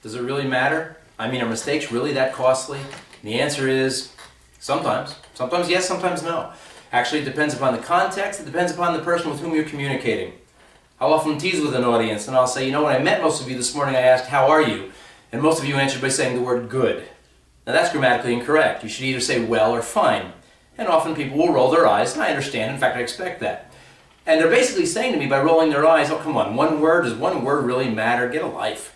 Does it really matter? I mean, are mistakes really that costly? And the answer is sometimes. Sometimes yes, sometimes no. Actually, it depends upon the context. It depends upon the person with whom you're communicating. I'll often tease with an audience and I'll say, you know, when I met most of you this morning, I asked, how are you? And most of you answered by saying the word good. Now that's grammatically incorrect. You should either say well or fine. And often people will roll their eyes, and I understand. In fact, I expect that. And they're basically saying to me by rolling their eyes, oh, come on, one word? Does one word really matter? Get a life.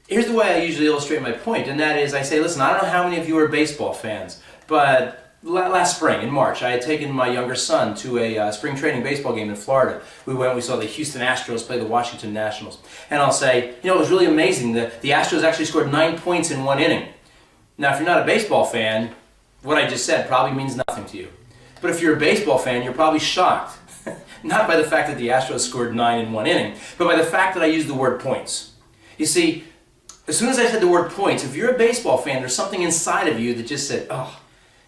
Here's the way I usually illustrate my point, and that is I say, listen, I don't know how many of you are baseball fans, but last spring, in March, I had taken my younger son to a spring training baseball game in Florida. We saw the Houston Astros play the Washington Nationals. And I'll say, you know, it was really amazing. The Astros actually scored 9 points in one inning. Now, if you're not a baseball fan, what I just said probably means nothing to you. But if you're a baseball fan, you're probably shocked. Not by the fact that the Astros scored 9 in one inning, but by the fact that I used the word points. You see, as soon as I said the word points, if you're a baseball fan, there's something inside of you that just said, oh,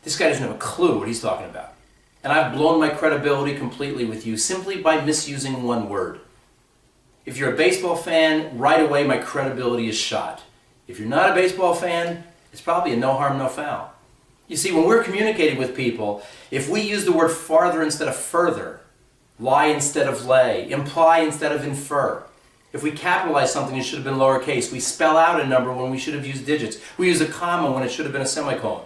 this guy doesn't have a clue what he's talking about. And I've blown my credibility completely with you simply by misusing one word. If you're a baseball fan, right away my credibility is shot. If you're not a baseball fan, it's probably a no harm, no foul. You see, when we're communicating with people, if we use the word farther instead of further, lie instead of lay, imply instead of infer, if we capitalize something that should have been lowercase, we spell out a number when we should have used digits, we use a comma when it should have been a semicolon.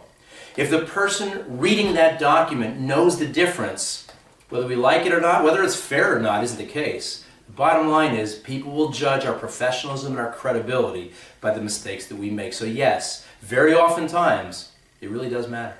If the person reading that document knows the difference, whether we like it or not, whether it's fair or not isn't the case. The bottom line is people will judge our professionalism and our credibility by the mistakes that we make. So yes, very oftentimes, it really does matter.